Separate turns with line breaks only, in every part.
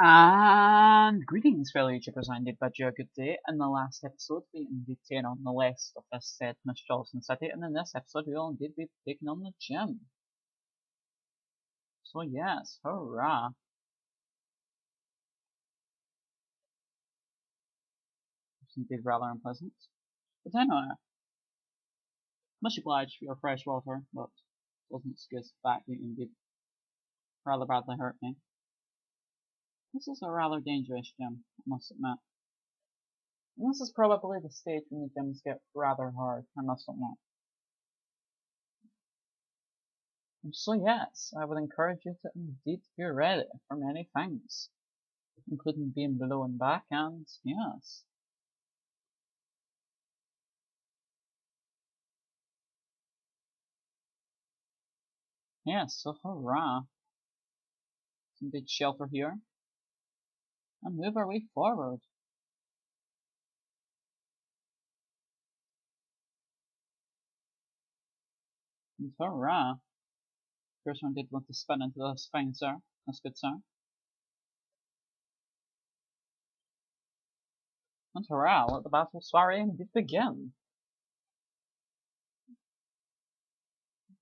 And greetings, fellow YouTubers, I indeed bid you a good day. In the last episode, we indeed taken on the list of this said Mistralton City, and in this episode, we will indeed be taking on the gym. So yes, hurrah! It's indeed rather unpleasant. But anyway, much obliged for your fresh water, but doesn't excuse the fact that you indeed rather badly hurt me. This is a rather dangerous gym, I must admit. And this is probably the stage when the gyms get rather hard, I must admit. And so yes, I would encourage you to indeed be ready for many things, including being below and back, and yes. Yes, so hurrah. Some big shelter here. And move our way forward. And hurrah. First one did want to spin into this fine, sir. That's good, sir. And hurrah, let the battle soiree indeed begin.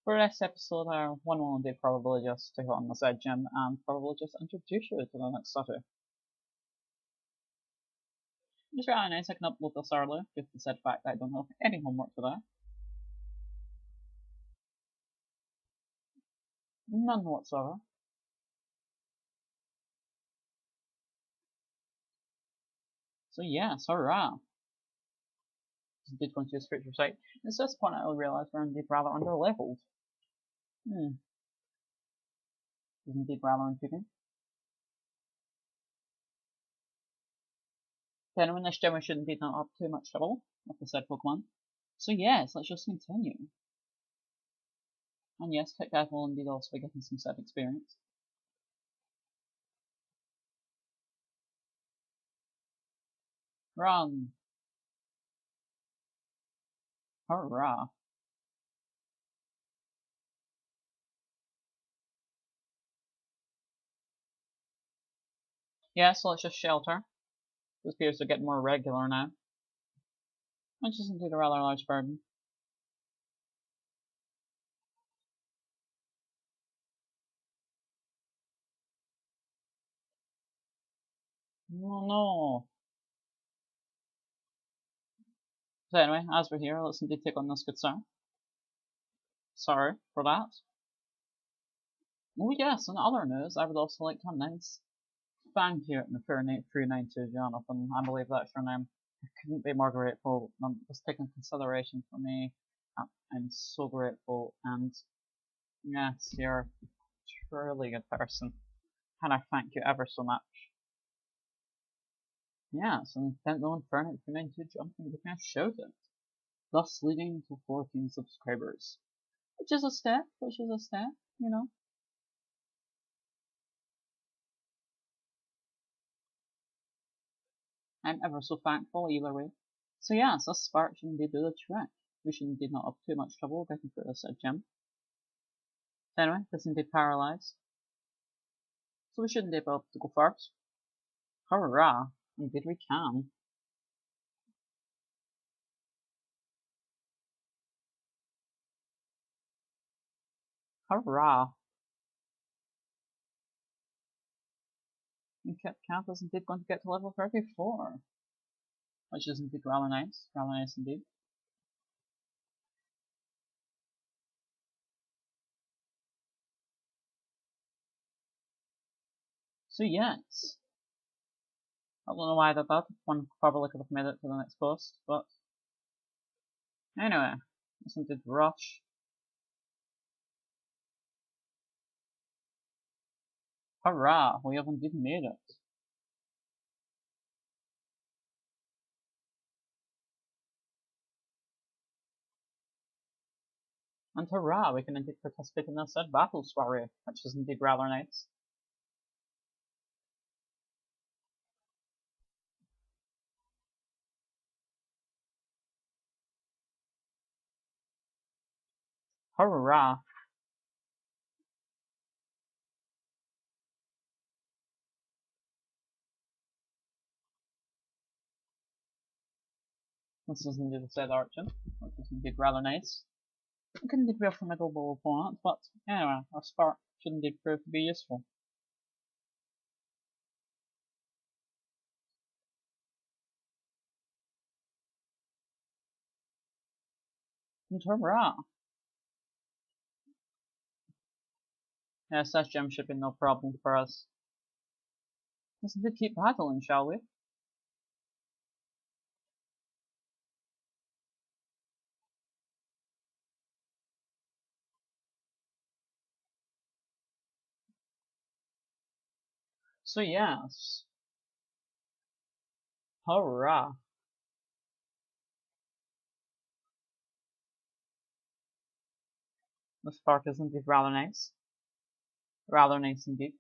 For this episode, one will indeed probably just take on the said gym and probably just introduce you to the next city. Just really nice I can upload this early, due to the said fact that I don't have any homework today. None whatsoever. So yes, hurrah! Indeed going to use Future Sight. It's this point I realised we're indeed rather under-leveled. Is indeed rather intriguing. Then in this gym we shouldn't be done up too much trouble with the said Pokemon. So yes, let's just continue. And yes, Tech Guy will indeed also be getting some said experience. Run! Hurrah! Yeah, so let's just shelter. This appears to get more regular now. Which is indeed a rather large burden. Oh no! So anyway, as we're here, let's indeed take on this good sir. Sorry for that. Oh yes, in other news, I would also like to announce thank you to True92 Jonathan. I believe that's your name. I couldn't be more grateful. Just taking consideration for me. I'm so grateful, and yes, you're a truly good person, and I thank you ever so much. Yes, and thank the Inferno for 92 jumping with me a shout out, thus leading to 14 subscribers. Which is a step, you know. I'm ever so thankful either way. So yes, this spark should indeed do the trick. We should indeed not have too much trouble getting through this gym. Anyway, this indeed paralysed. So we should indeed be able to go first. Hurrah! Indeed we can. Hurrah! And Kath is indeed going to get to level 34. Which is indeed rather nice indeed. So yes. I don't know why I did that. One probably could have made it to the next post, but anyway, this indeed rush. Hurrah! We have indeed made it. And hurrah! We can indeed participate in this said battle soiree, which is indeed rather nice. Hurrah! This is indeed a said Archer, which is indeed rather nice. It can indeed be a formidable opponent, but anyway, our spark should indeed prove to be useful. And hurrah! Yes, that gem should be no problem for us. Let's indeed keep battling, shall we? So yes. Hurrah! The spark is indeed rather nice. Rather nice indeed.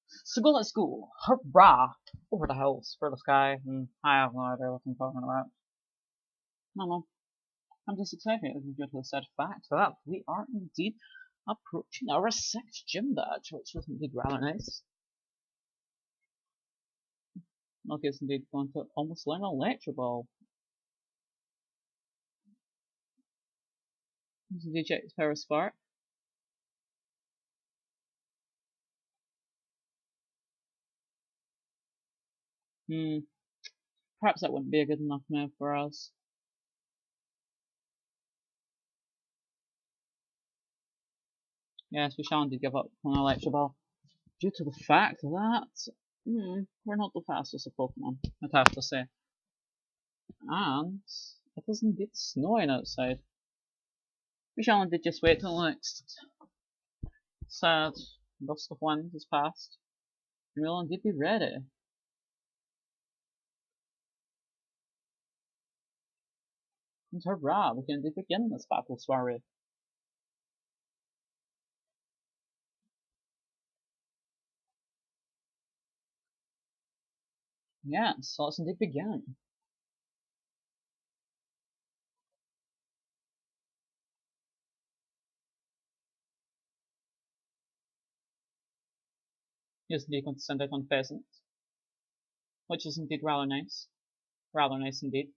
So go, let's go. Hurrah! Over the hills, for the sky, and I have no idea what I'm talking about. No. I'm just excited due to the said fact that we are indeed approaching our 6th gym badge, which is indeed rather nice. Milky is indeed going to almost learn Electro Ball. Let's indeed check his Power Spark. Perhaps that wouldn't be a good enough move for us. Yes, we shall indeed give up on Electro Ball due to the fact that we're not the fastest of Pokemon, I'd have to say. And it is indeed snowing outside. We shall indeed just wait till the next sad gust of wind has passed, and we'll indeed be ready. And hurrah, we can indeed begin this battle soiree. Yes, so let's indeed begin. Here's indeed going to send out on Pheasant, which is indeed rather nice. Rather nice indeed.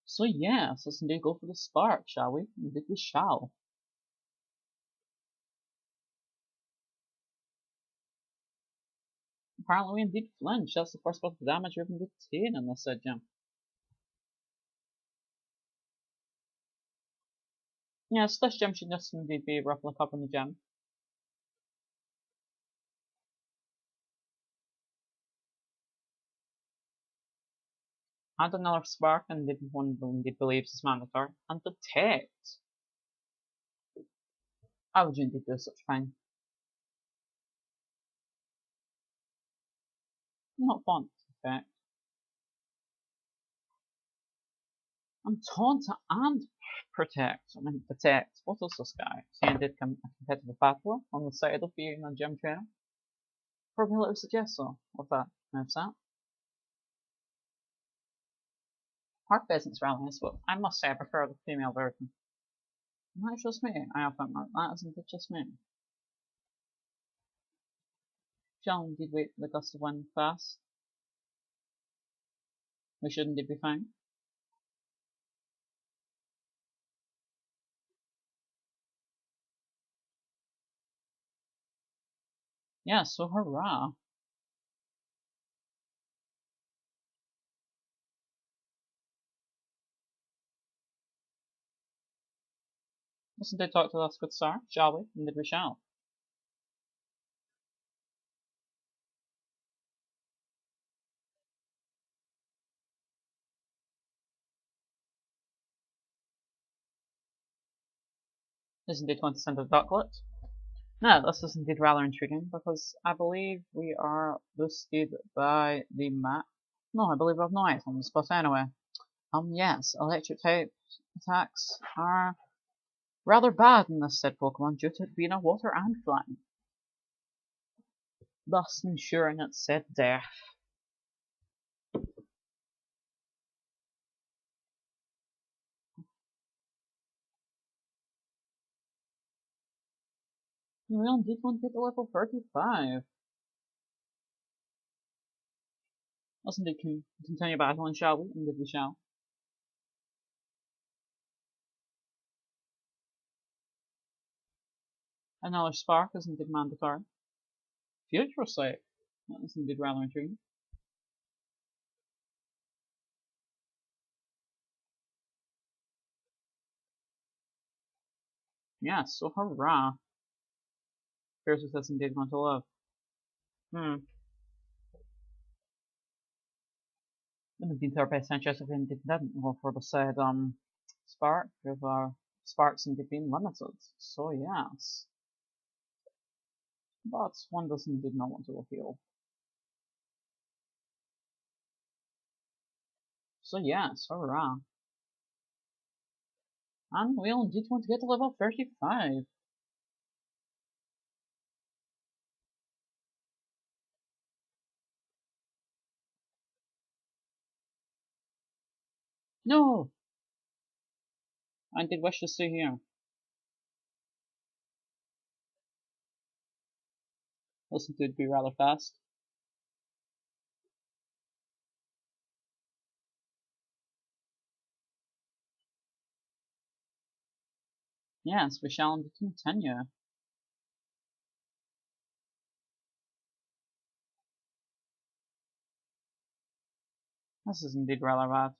So yes, let's indeed go for the spark, shall we? Indeed we shall. Apparently we indeed flinch, that's the first bit of damage we've indeed taken in this gym. Yes, this gym should just indeed be roughly covering the gym. And another spark, and indeed one indeed believes is mandatory. And detect. How would you indeed do such a thing? Not font effect. And taunt and protect. I mean protect. What is this guy? He indeed a competitive battler on the side of being a gym trainer. Probably a little suggestion of that moveset. Heart Pheasant's rather nice, but I must say I prefer the female version. And that's just me. I have found that isn't it just me. Shall indeed wait for the gust of wind to pass. We should indeed be fine. Yeah, so hurrah. Let's indeed talk to this good sir, shall we? Indeed we shall. Is indeed going to send a ducklet. Now, this is indeed rather intriguing because I believe we are boosted by the map. No, I believe we have no items, but anyway. Yes, electric type attacks are rather bad in this said Pokemon due to it being a water and flying, thus ensuring its said death. We only did want to get to level 35. Let's indeed continue battling, shall we? Indeed we shall. Another spark is indeed mandatory. Future sight. That is indeed rather intriguing. Yes, so hurrah. Here's what that's indeed going to live. Wouldn't have been their best interest if indeed didn't go for the said spark, with our sparks indeed being limited. So yes. But one doesn't indeed not want to heal. So yes, hurrah. And we only did want to get to level 35. No! I did wish to stay here. Listen to it be rather fast. Yes, we shall indeed continue. This is indeed rather bad.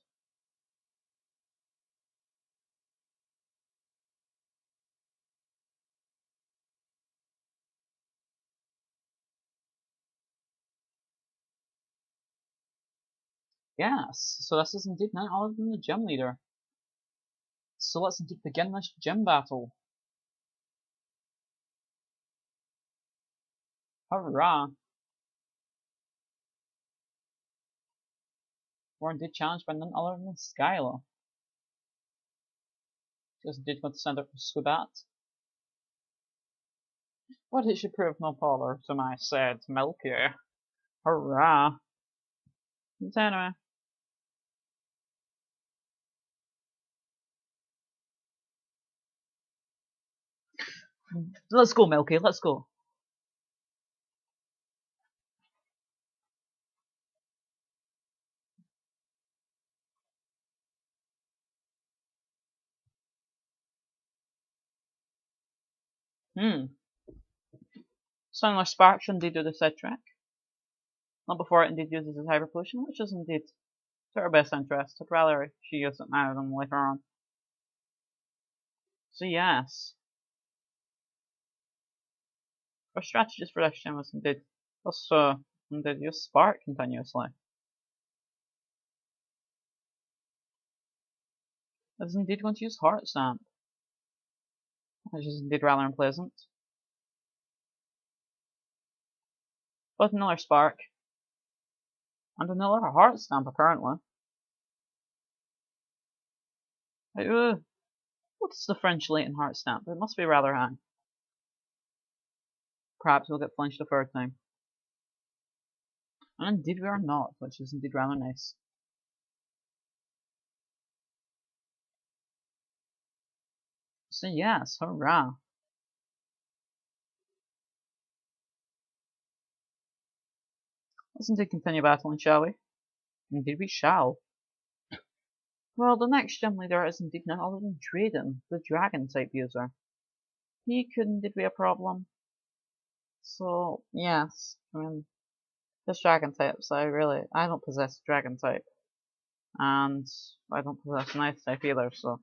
Yes, so this is indeed none other than the gym leader. So let's indeed begin this gym battle. Hurrah! We're indeed challenged by none other than Skyla. Just indeed going to send up for Swibat. But it should prove no bother to my said Milky. Hurrah! But anyway. Let's go, Milky, let's go. Similar spark should indeed do the said track. Not before it indeed uses its hyper potion, which is indeed to her best interest. I'd rather she uses it now than later on. So yes. Our strategist for this gym is indeed also indeed use spark continuously. It is indeed going to use Heart Stamp, which is indeed rather unpleasant. But another spark. And another Heart Stamp apparently. What's the French latent Heart Stamp? It must be rather high. Perhaps we'll get flinched a third time. And indeed we are not, which is indeed rather nice. So yes, hurrah. Let's indeed continue battling, shall we? Indeed we shall. Well, the next gym leader is indeed none other than Drayden, the dragon type user. He could indeed be a problem. So, yes, I mean, this dragon types, I don't possess dragon type. And I don't possess an ice type either, so,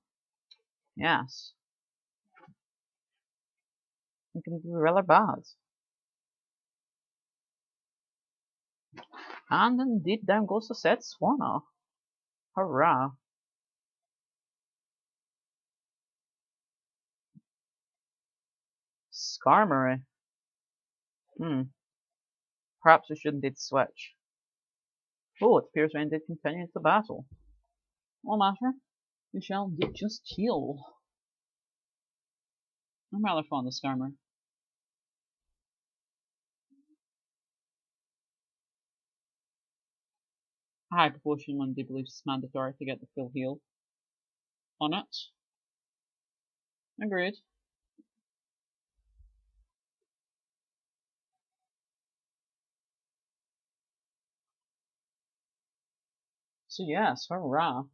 yes. It can be rather bad. And indeed down goes the said Swanna. Hurrah. Skarmory. Perhaps we should indeed switch. Oh, it appears we indeed continue the battle. No matter. We shall indeed just heal. I'm rather fond of Skarmory. High proportion one indeed believes it's mandatory to get the full heal on it. Agreed. So yes, hurrah.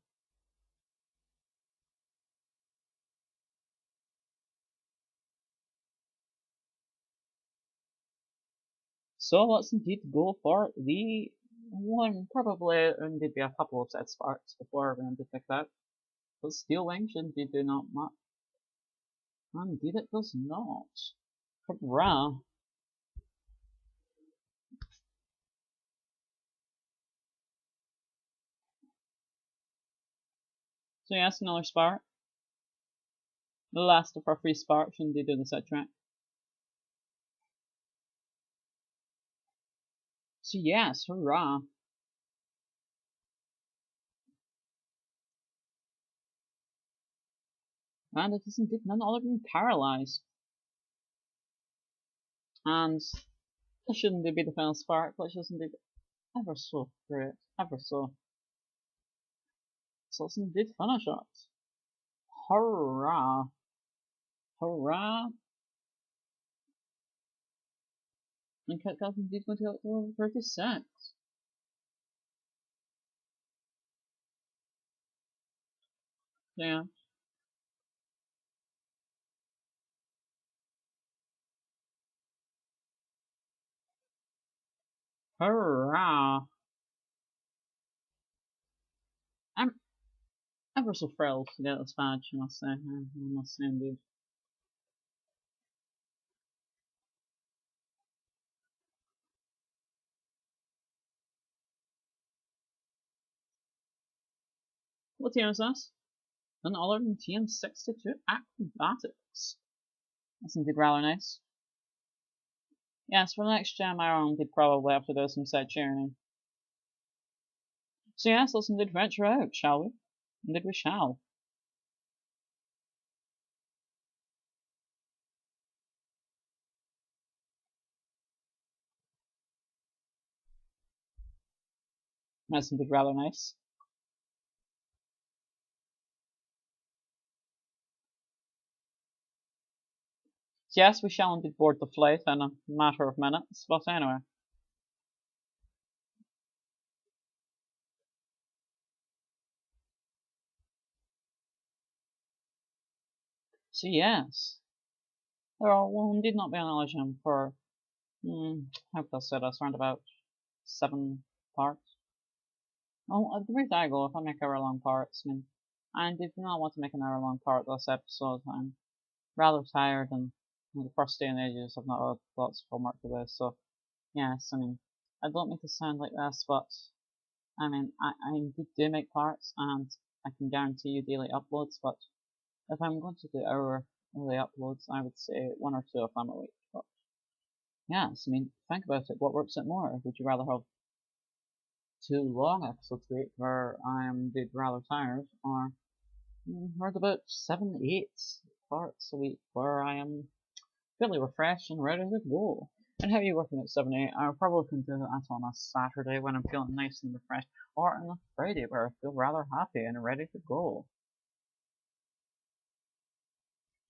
So let's indeed go for the one, probably indeed be a couple of set sparks before we indeed pick that. But steel wings indeed do not match. Indeed it does not. Hurrah. So yes, another spark. The last of our free sparks indeed do the set track. So yes, hurrah. And it is indeed none other than paralyzed. And this shouldn't be the final spark, but it's just indeed ever so great. Ever so. So let's indeed finish it. Hurrah. Hurrah. And Kit Kat's indeed going to go to level 36. Yeah. Hurrah. I'm ever so thrilled to get this badge, I must say. I must say indeed. What team is this? None other than Team 62 Acrobatics. That's indeed rather nice. Yes, for the next gem I indeed probably have to do some set cheering. So yes, let's indeed venture out, shall we? Indeed we shall. That's indeed rather nice. So yes, we shall indeed board the flight in a matter of minutes, but anyway. So yes, there will indeed not be another gem for, how could I say this, around about 7 parts. Well, the rate I go, if I make hour-long parts, I do not want to make an hour-long part this episode. I'm rather tired, and the first day in ages I've not had lots of homework to do, so yes, I don't mean to sound like this, but I indeed do make parts, and I can guarantee you daily uploads, but if I'm going to do hourly uploads, I would say 1 or 2 if I'm awake. But yes, think about it, what works it more? Would you rather have 2 long episodes a week where I'm indeed rather tired, or heard about 7, 8 parts a week where I am fairly refreshed and ready to go? And how are you working at 7, 8? I probably can do that on a Saturday when I'm feeling nice and refreshed, or on a Friday where I feel rather happy and ready to go.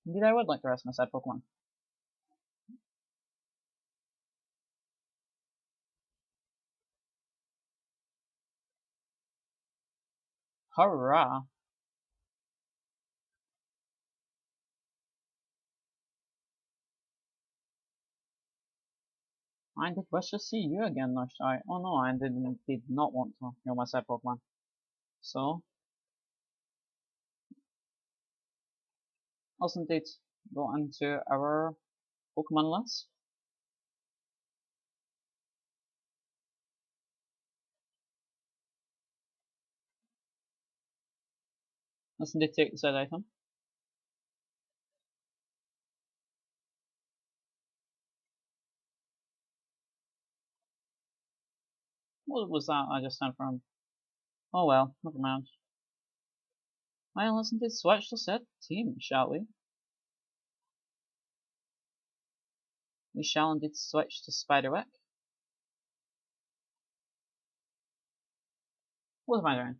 Indeed, I would like to rest my said Pokemon. Hurrah! I did wish to see you again, no shy. Oh no, I did not want to heal my said Pokemon. So, let's indeed go into our Pokemon list. Let's indeed take the said item. What was that I just sent from? Oh well, never mind. Well, let's indeed switch to said team, shall we? We shall indeed switch to Spiderwick. What am I doing?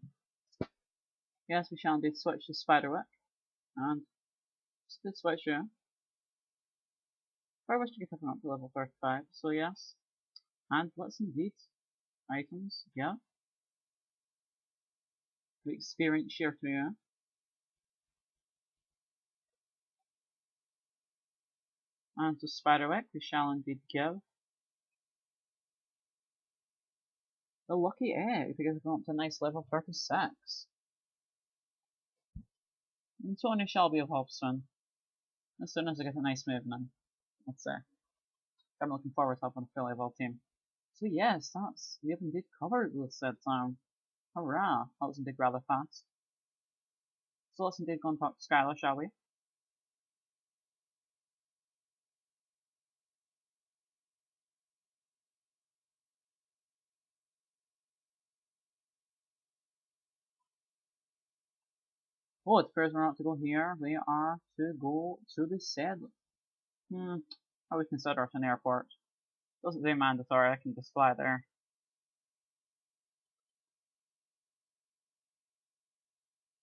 Yes, we shall indeed switch to Spiderwick. And let's indeed switch here. I wish to get up to level 35, so yes. And let's indeed items, yeah. the experience here to you. And to Spiderwick we shall indeed give the lucky egg because we've gone up to a nice level 36. And Tony shall be evolved soon. As soon as I get a nice move in, let's say. I'm looking forward to having a fully evolved team. So yes, we have indeed covered this said time. Hurrah! That was indeed rather fast. So let's indeed go and talk to Skylar, shall we? Oh, it appears we're not to go here. We are to go to the said. I would consider it an airport. Doesn't seem mandatory, I can just fly there.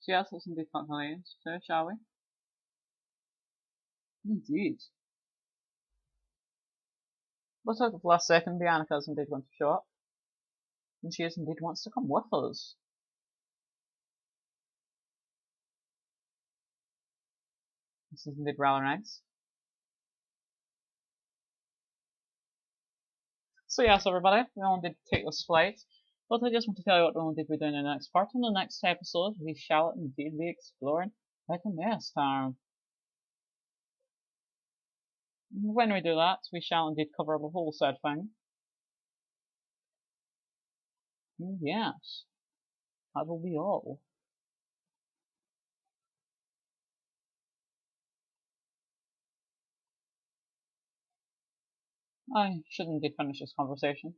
So yes, let's indeed talk to Ladies too, shall we? Indeed. But at the last second, Bianca is indeed going to show up. And she is indeed wants to come with us. This is indeed rather nice. So yes, everybody, we all did take this flight, but I just want to tell you what we all did be doing in the next part. In the next episode, we shall indeed be exploring like a mess town. When we do that, we shall indeed cover the whole said thing. Yes, that will be all. I should indeed finish this conversation.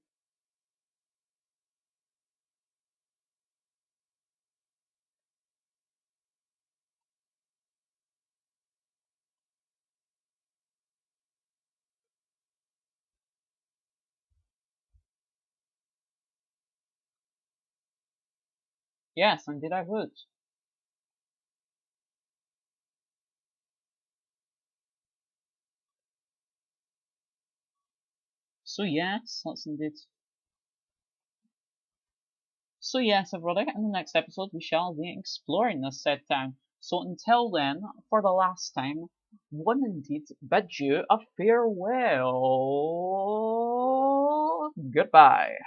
Yes, indeed I would. So yes, let's indeed. So yes, everybody, in the next episode we shall be exploring this said town. So until then, for the last time, one indeed bid you a farewell. Goodbye.